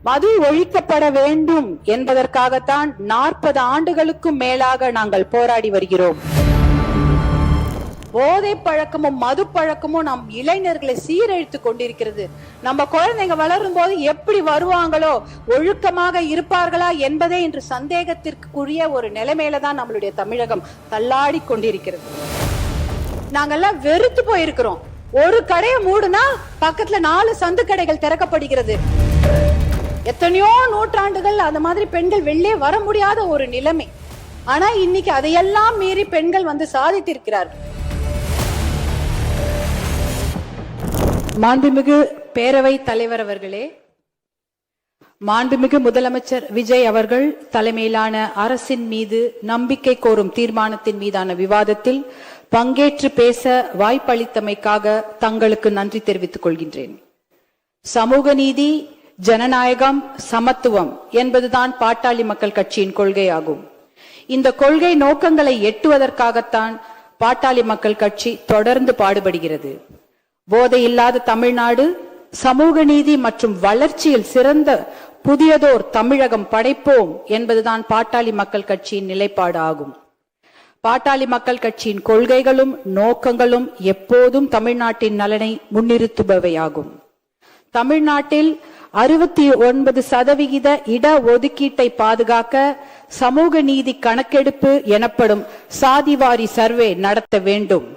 மது ஒழிக்கப்பட வேண்டும் என்பதற்காகத்தான் 40 ஆண்டுகளுக்கும் மேலாக நாங்கள் போராடி வருகிறோம். போதை பழக்கமும் மது பழக்கமும் நம் இளைஞர்களை சீரழித்து கொண்டிருக்கிறது. நம்ம குழந்தைங்க வளரும் போது எப்படி வருவாங்களோ, ஒழுக்கமாக இருப்பார்களா என்பதே இன்று சந்தேகத்திற்குரிய ஒரு நிலைமையில தான் நம்மளுடைய தமிழகம் தள்ளாடி கொண்டிருக்கிறது. நாங்கெல்லாம் வெறுத்து போயிருக்கிறோம். ஒரு கடையை மூடுனா பக்கத்துல 4 சந்து கடைகள் திறக்கப்படுகிறது. எத்தனையோ நூற்றாண்டுகள் அந்த மாதிரி பெண்கள் வெளியே வர முடியாத ஒரு நிலைமை. ஆனா இன்னைக்கு அதையெல்லாம் மீறி பெண்கள் வந்து சாதித்திருக்கிறார்கள். மாண்புமிகு பேரவை தலைவர் அவர்களே, மாண்புமிகு முதலமைச்சர் விஜய் அவர்கள் தலைமையிலான அரசின் மீது நம்பிக்கை கோரும் தீர்மானத்தின் மீதான விவாதத்தில் பங்கேற்று பேச வாய்ப்பளித்தமைக்காக தங்களுக்கு நன்றி தெரிவித்துக் கொள்கின்றேன். சமூக நீதி, ஜனநாயகம், சமத்துவம் என்பதுதான் பாட்டாளி மக்கள் கட்சியின் கொள்கையாகும். இந்த கொள்கை நோக்கங்களை எட்டுவதற்காகத்தான் பாட்டாளி மக்கள் கட்சி தொடர்ந்து பாடுபடுகிறது. போதை இல்லாத தமிழ்நாடு, சமூக நீதி மற்றும் வளர்ச்சியில் சிறந்த புதியதோர் தமிழகம் படைப்போம் என்பதுதான் பாட்டாளி மக்கள் கட்சியின் நிலைப்பாடு ஆகும். பாட்டாளி மக்கள் கட்சியின் கொள்கைகளும் நோக்கங்களும் எப்போதும் தமிழ்நாட்டின் நலனை முன்னிறுத்துபவையாகும். தமிழ்நாட்டில் 69% இட ஒதுக்கீட்டை பாதுகாக்க சமூக நீதி கணக்கெடுப்பு எனப்படும் சாதிவாரி சர்வே நடத்த வேண்டும்.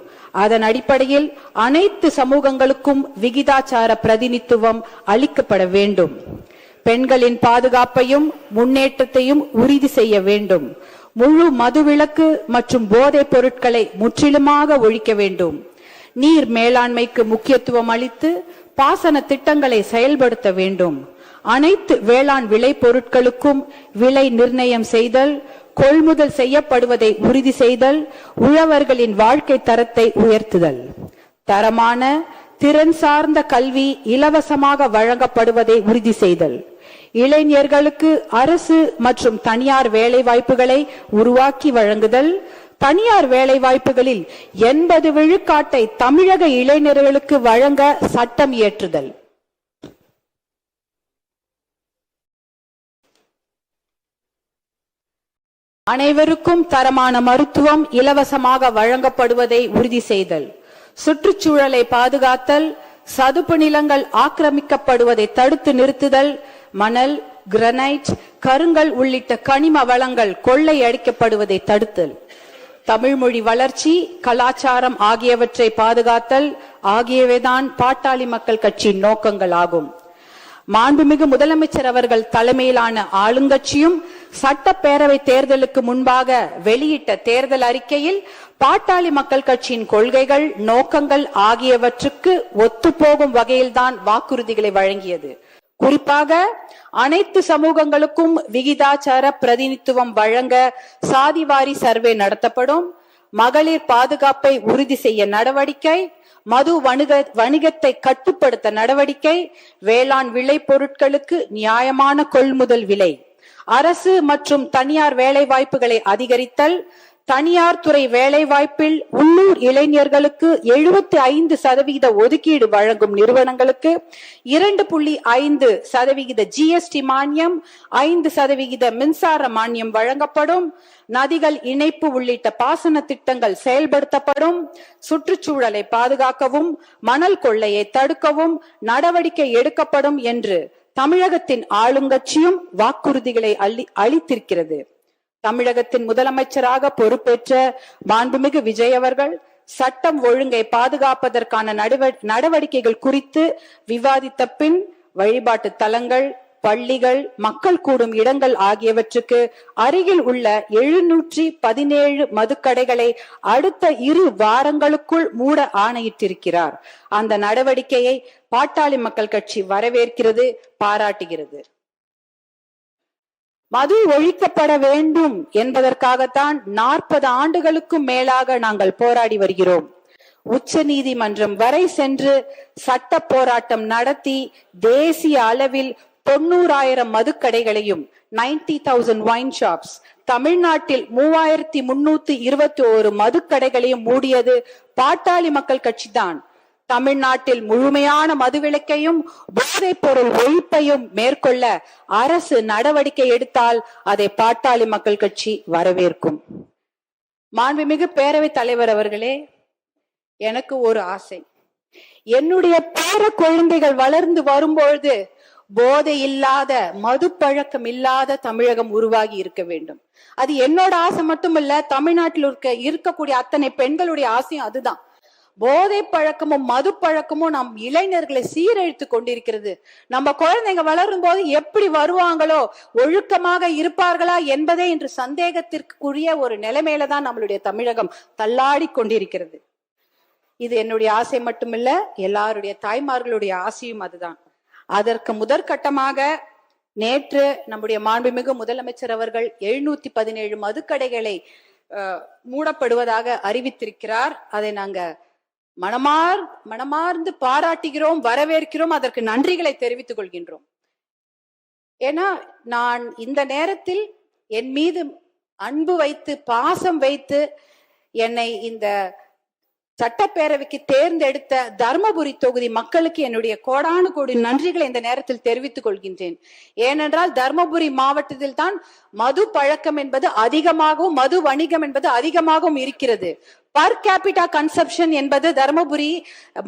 அதன் அடிப்படையில் அனைத்து சமூகங்களுக்கும் விகிதாச்சார பிரதிநிதித்துவம் அளிக்கப்பட வேண்டும். பெண்களின் பாதுகாப்பையும் முன்னேற்றத்தையும் உறுதி செய்ய வேண்டும். முழு மதுவிலக்கு மற்றும் போதைப் பொருட்களை முற்றிலுமாக ஒழிக்க வேண்டும். நீர் மேலாண்மைக்கு முக்கியத்துவம் அளித்து பாசன திட்டங்களை செயல்படுத்த வேண்டும். அனைத்து வேளாண் விளை பொருட்களுக்கும் விலை நிர்ணயம் செய்தல், கொள்முதல் செய்யப்படுவதை உறுதி செய்தல், உழவர்களின் வாழ்க்கை தரத்தை உயர்த்துதல், தரமான திறன் சார்ந்த கல்வி இலவசமாக வழங்கப்படுவதை உறுதி செய்தல், இளைஞர்களுக்கு அரசு மற்றும் தனியார் வேலை வாய்ப்புகளை உருவாக்கி வழங்குதல், தனியார் வேலை வாய்ப்புகளில் 80 விழுக்காட்டை தமிழக இளைஞர்களுக்கு வழங்க சட்டம் இயற்றுதல், அனைவருக்கும் தரமான மருத்துவம் இலவசமாக வழங்கப்படுவதை உறுதி செய்தல், சுற்றுச்சூழலை பாதுகாத்தல், சதுப்பு நிலங்கள் ஆக்கிரமிக்கப்படுவதை தடுத்து நிறுத்துதல், மணல், கிரானைட், கருங்கல் உள்ளிட்ட கனிம வளங்கள் கொள்ளையடிக்கப்படுவதை தடுத்தல், தமிழ் மொழி வளர்ச்சி, கலாச்சாரம் ஆகியவற்றை பாதுகாத்தல் ஆகியவைதான் பாட்டாளி மக்கள் கட்சியின் நோக்கங்கள் ஆகும். மாண்புமிகு முதலமைச்சர் அவர்கள் தலைமையிலான ஆளுங்கட்சியும் சட்டப்பேரவை தேர்தலுக்கு முன்பாக வெளியிட்ட தேர்தல் அறிக்கையில் பாட்டாளி மக்கள் கட்சியின் கொள்கைகள், நோக்கங்கள் ஆகியவற்றுக்கு ஒத்துப்போகும் வகையில்தான் வாக்குறுதிகளை வழங்கியது. குறிப்பாக அனைத்து சமூகங்களுக்கும் விகிதாச்சார பிரதிநிதித்துவம் வழங்க சாதிவாரி சர்வே நடத்தப்படும், மகளிர் பாதுகாப்பை உறுதி செய்ய நடவடிக்கை, மது வணிகத்தை கட்டுப்படுத்த நடவடிக்கை, வேளாண் விளை பொருட்களுக்கு நியாயமான கொள்முதல் விலை, அரசு மற்றும் தனியார் வேலை வாய்ப்புகளை அதிகரித்தல், தனியார் துறை வேலை வாய்ப்பில் உள்ளூர் இளைஞர்களுக்கு 75% ஒதுக்கீடு வழங்கும் நிறுவனங்களுக்கு 2.5% ஜிஎஸ்டி மானியம், 5% மின்சார மானியம் வழங்கப்படும், நதிகள் இணைப்பு உள்ளிட்ட பாசன திட்டங்கள் செயல்படுத்தப்படும், சுற்றுச்சூழலை பாதுகாக்கவும் மணல் கொள்ளையை தடுக்கவும் நடவடிக்கை எடுக்கப்படும் என்று தமிழகத்தின் ஆளுங்கட்சியும் வாக்குறுதிகளை அளித்திருக்கிறது. தமிழகத்தின் முதலமைச்சராக பொறுப்பேற்ற மாண்புமிகு விஜய் அவர்கள் சட்டம் ஒழுங்கை பாதுகாப்பதற்கான நடவடிக்கைகள் குறித்து விவாதித்த பின் வழிபாட்டு தலங்கள், பள்ளிகள், மக்கள் கூடும் இடங்கள் ஆகியவற்றுக்கு அருகில் உள்ள 717 மதுக்கடைகளை அடுத்த 2 வாரங்களுக்குள் மூட ஆணையிட்டிருக்கிறார். அந்த நடவடிக்கையை பாட்டாளி மக்கள் கட்சி வரவேற்கிறது, பாராட்டுகிறது. மது ஒழிக்கப்பட வேண்டும் என்பதற்காகத்தான் 40 ஆண்டுகளுக்கும் மேலாக நாங்கள் போராடி வருகிறோம். உச்ச நீதிமன்றம் வரை சென்று சட்ட போராட்டம் நடத்தி தேசிய அளவில் 90,000 மதுக்கடைகளையும் 90,000 வைன் ஷாப்ஸ், தமிழ்நாட்டில் 3,321 மதுக்கடைகளையும் மூடியது பாட்டாளி மக்கள் கட்சி தான். தமிழ்நாட்டில் முழுமையான மதுவிலக்கையும் போதைப் பொருள் ஒழிப்பையும் மேற்கொள்ள அரசு நடவடிக்கை எடுத்தால் அதை பாட்டாளி மக்கள் கட்சி வரவேற்கும். மாண்புமிகு பேரவைத் தலைவர் அவர்களே, எனக்கு ஒரு ஆசை. என்னுடைய பேர குழந்தைகள் வளர்ந்து வரும்பொழுது போதை இல்லாத, மது பழக்கம் இல்லாத தமிழகம் உருவாகி இருக்க வேண்டும். அது என்னோட ஆசை மட்டுமல்ல, தமிழ்நாட்டில் இருக்கக்கூடிய அத்தனை பெண்களுடைய ஆசையும் அதுதான். போதை பழக்கமும் மது பழக்கமும் நம் இளைஞர்களை சீரழித்து கொண்டிருக்கிறது. நம்ம குழந்தைங்க வளரும் போது எப்படி வருவாங்களோ, ஒழுக்கமாக இருப்பார்களா என்பதே இன்று சந்தேகத்திற்குரிய ஒரு நிலைமையில தான் நம்மளுடைய தமிழகம் தள்ளாடி கொண்டிருக்கிறது. இது என்னுடைய ஆசை மட்டுமில்ல, எல்லாருடைய தாய்மார்களுடைய ஆசையும் அதுதான். அதற்கு முதற்கட்டமாக நேற்று நம்முடைய மாண்புமிகு முதலமைச்சர் அவர்கள் 717 மதுக்கடைகளை மூடப்படுவதாக அறிவித்திருக்கிறார். அதை நாங்க மனமார்ந்து பாராட்டுகிறோம், வரவேற்கிறோம், அதற்கு நன்றிகளை தெரிவித்துக் கொள்கின்றோம். ஏன்னா நான் இந்த நேரத்தில் என் மீது அன்பு வைத்து, பாசம் வைத்து என்னை இந்த சட்டப்பேரவைக்கு தேர்ந்தெடுத்த தர்மபுரி தொகுதி மக்களுக்கு என்னுடைய கோடானு கோடி நன்றிகளை இந்த நேரத்தில் தெரிவித்துக் கொள்கின்றேன். ஏனென்றால் தர்மபுரி மாவட்டத்தில் தான் மது பழக்கம் என்பது அதிகமாகவும், மது வணிகம் என்பது அதிகமாகவும் இருக்கிறது. பர் கேபிட்டா கன்சம்ஷன் என்பது தர்மபுரி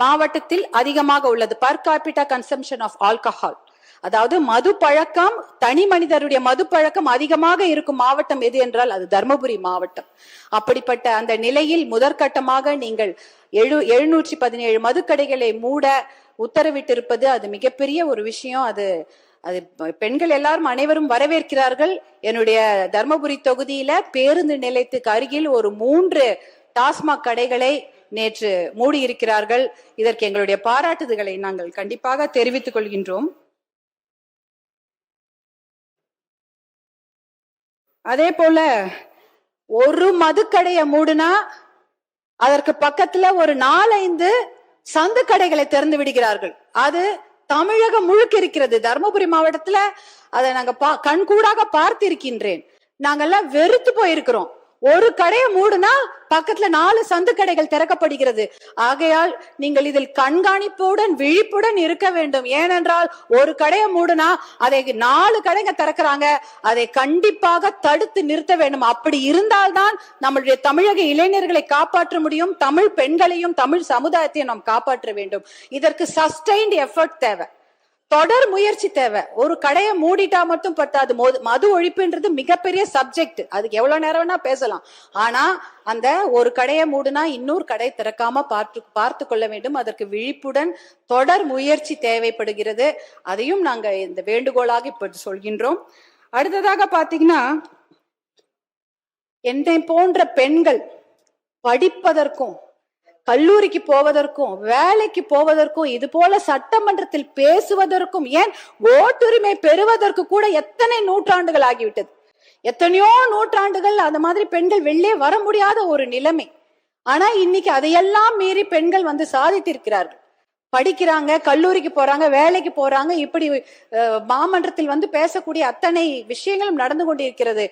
மாவட்டத்தில் அதிகமாக உள்ளது. Per capita consumption of alcohol, அதாவது மது பழக்கம், தனி மனிதருடைய மது பழக்கம் அதிகமாக இருக்கும் மாவட்டம் எது என்றால் அது தர்மபுரி மாவட்டம். அப்படிப்பட்ட அந்த நிலையில் முதற்கட்டமாக நீங்கள் 717 மதுக்கடைகளை மூட உத்தரவிட்டிருப்பது அது மிகப்பெரிய ஒரு விஷயம். அது பெண்கள் எல்லாரும் அனைவரும் வரவேற்கிறார்கள். என்னுடைய தர்மபுரி தொகுதியில பேருந்து நிலையத்துக்கு அருகில் ஒரு 3 டாஸ்மாக் கடைகளை நேற்று மூடி இருக்கிறார்கள். இதற்கு எங்களுடைய பாராட்டுதல்களை நாங்கள் கண்டிப்பாக தெரிவித்துக் கொள்கின்றோம். அதே போல ஒரு மதுக்கடையை மூடுனா அதற்கு பக்கத்துல ஒரு 4-5 சந்து கடைகளை திறந்து விடுகிறார்கள். அது தமிழகம் முழுக்க இருக்கிறது. தர்மபுரி மாவட்டத்துல அதை நாங்க கண்கூடாக பார்த்திருக்கின்றேன். நாங்கெல்லாம் வெறுத்து போயிருக்கிறோம். ஒரு கடையை மூடுனா பக்கத்துல 4 சந்து கடைகள் திறக்கப்படுகிறது. ஆகையால் நீங்கள் இதில் கண்காணிப்புடன், விழிப்புடன் இருக்க வேண்டும். ஏனென்றால் ஒரு கடையை மூடுனா அதை 4 கடைங்க திறக்கிறாங்க. அதை கண்டிப்பாக தடுத்து நிறுத்த வேண்டும். அப்படி இருந்தால்தான் நம்மளுடைய தமிழக இளைஞர்களை காப்பாற்ற முடியும். தமிழ் பெண்களையும் தமிழ் சமுதாயத்தையும் நாம் காப்பாற்ற வேண்டும். இதற்கு சஸ்டைன்ட் எஃபர்ட் தேவை, தொடர் முயற்சி தேவை. ஒரு கடையை மூடிட்டா மட்டும் பத்தாது. மது ஒழிப்புன்றது மிகப்பெரிய சப்ஜெக்ட். அதுக்கு எவ்வளவு நேரம் வேணா பேசலாம். ஆனா அந்த ஒரு கடையை மூடுனா இன்னொரு கடை திறக்காம பார்த்து கொள்ள வேண்டும். அதற்கு விழிப்புடன் தொடர் முயற்சி தேவைப்படுகிறது. அதையும் நாங்க இந்த வேண்டுகோளாக இப்ப சொல்கின்றோம். அடுத்ததாக பாத்தீங்கன்னா, என்னை போன்ற பெண்கள் படிப்பதற்கும், கல்லூரிக்கு போவதற்கும், வேலைக்கு போவதற்கும், இது போல சட்டமன்றத்தில் பேசுவதற்கும், ஏன் ஓட்டுரிமை பெறுவதற்கு கூட எத்தனை நூற்றாண்டுகள் ஆகிவிட்டது. எத்தனையோ நூற்றாண்டுகள் அந்த மாதிரி பெண்கள் வெளியே வர முடியாத ஒரு நிலைமை. ஆனா இன்னைக்கு அதையெல்லாம் மீறி பெண்கள் வந்து சாதித்திருக்கிறார்கள். படிக்கிறாங்க, கல்லூரிக்கு போறாங்க, வேலைக்கு போறாங்க. இப்படி மாமன்றத்தில் வந்து பேசக்கூடிய அத்தனை விஷயங்களும் நடந்து கொண்டிருக்கிறது.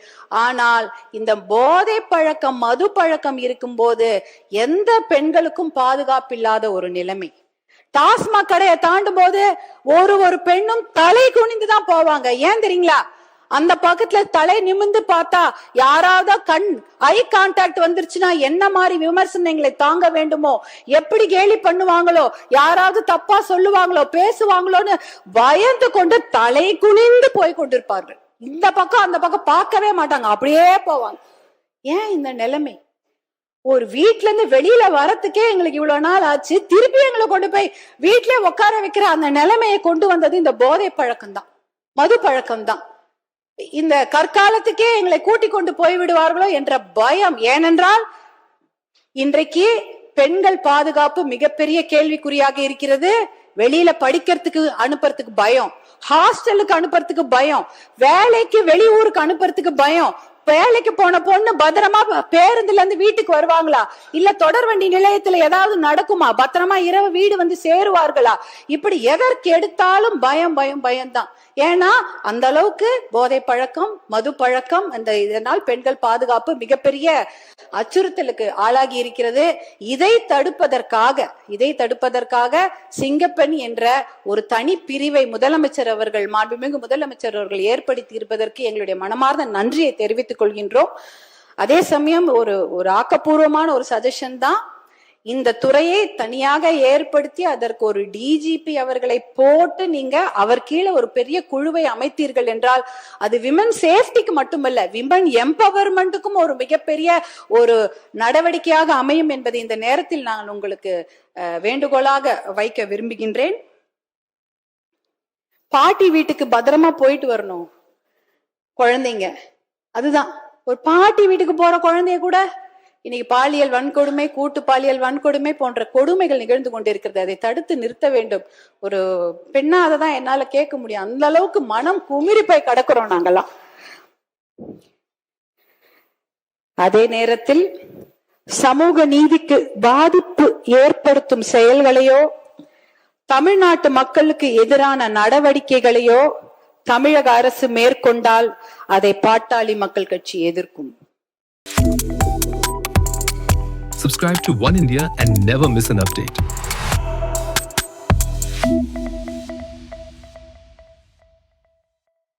ஆனால் இந்த போதை பழக்கம், மது பழக்கம் இருக்கும் போது எந்த பெண்களுக்கும் பாதுகாப்பில்லாத ஒரு நிலைமை. டாஸ்மாக் கடையை தாண்டும் போது ஒரு பெண்ணும் தலை குனிந்துதான் போவாங்க. ஏன் தெரியுங்களா? அந்த பக்கத்துல தலை நிமிந்து பார்த்தா யாராவது ஐ கான்டாக்ட் வந்துருச்சுன்னா என்ன மாதிரி விமர்சனங்களை தாங்க வேண்டுமோ, எப்படி கேலி பண்ணுவாங்களோ, யாராவது தப்பா சொல்லுவாங்களோ, பேசுவாங்களோன்னு பயந்து கொண்டு தலை குனிந்து போய் கொண்டிருப்பார்கள். இந்த பக்கம் அந்த பக்கம் பார்க்கவே மாட்டாங்க, அப்படியே போவாங்க. ஏன் இந்த நிலைமை? ஒரு வீட்டுல இருந்து வெளியில வரத்துக்கே எங்களுக்கு இவ்வளவு நாள் ஆச்சு. திருப்பி எங்களை கொண்டு போய் வீட்லயே உட்கார வைக்கிற அந்த நிலைமையை கொண்டு வந்தது இந்த போதை பழக்கம் தான், மது பழக்கம் தான். இந்த கற்காலத்துக்கே எங்களை கூட்டிக் கொண்டு போய்விடுவார்களோ என்ற பயம். ஏனென்றால் இன்றைக்கு பெண்கள் பாதுகாப்பு மிகப்பெரிய கேள்விக்குறியாக இருக்கிறது. வெளியில படிக்கிறதுக்கு அனுப்புறதுக்கு பயம், ஹாஸ்டலுக்கு அனுப்புறதுக்கு பயம், வேலைக்கு வெளியூருக்கு அனுப்புறதுக்கு பயம், வேலைக்கு போன பொண்ணு பத்திரமா பேருந்துல இருந்து வீட்டுக்கு வருவாங்களா? இல்ல தொடர்வண்டி நிலையத்துல ஏதாவது நடக்குமா? பத்திரமா இரவு வீடு வந்து சேருவார்களா? இப்படி எதற்கு எடுத்தாலும் பயம் பயம் பயம்தான். ஏன்னா அந்த அளவுக்கு போதை பழக்கம், மது பழக்கம், இதனால் பெண்கள் பாதுகாப்பு மிகப்பெரிய அச்சுறுத்தலுக்கு ஆளாகி இருக்கிறது. இதை தடுப்பதற்காக சிங்கப்பெண் என்ற ஒரு தனி பிரிவை மாண்புமிகு முதலமைச்சர் அவர்கள் ஏற்படுத்தி இருப்பதற்கு எங்களுடைய மனமார்ந்த நன்றியை தெரிவித்துக் கொள்கின்றோம். அதே சமயம் ஒரு ஆக்கப்பூர்வமான ஒரு சஜஷன் தான், இந்த துறையை தனியாக ஏற்படுத்தி அதற்கு ஒரு டிஜிபி அவர்களை போட்டு நீங்க அவர் கீழே ஒரு பெரிய குழுவை அமைத்தீர்கள் என்றால் அது விமன் சேஃப்டிக்கு மட்டுமல்ல, விமன் எம்பவர்மெண்ட்டுக்கும் ஒரு மிகப்பெரிய ஒரு நடவடிக்கையாக அமையும் என்பதை இந்த நேரத்தில் நான் உங்களுக்கு வேண்டுகோளாக வைக்க விரும்புகின்றேன். பாட்டி வீட்டுக்கு பத்திரமா போயிட்டு வரணும் குழந்தைங்க. அதுதான், ஒரு பாட்டி வீட்டுக்கு போற குழந்தைய கூட இன்னைக்கு பாலியல் வன்கொடுமை, கூட்டு பாலியல் வன்கொடுமை போன்ற கொடுமைகள் நிகழ்ந்து கொண்டிருக்கிறது. அதை தடுத்து நிறுத்த வேண்டும். ஒரு பெண்ணா அதை தான் என்னால கேட்க முடியும். அந்த அளவுக்கு மனம் குமிறி போய் கிடக்கிறோம் நாங்கெல்லாம். அதே நேரத்தில் சமூக நீதிக்கு பாதிப்பு ஏற்படுத்தும் செயல்களையோ, தமிழ்நாட்டு மக்களுக்கு எதிரான நடவடிக்கைகளையோ தமிழக அரசு மேற்கொண்டால் அதை பாட்டாளி மக்கள் கட்சி எதிர்க்கும். Subscribe to One India and never miss an update.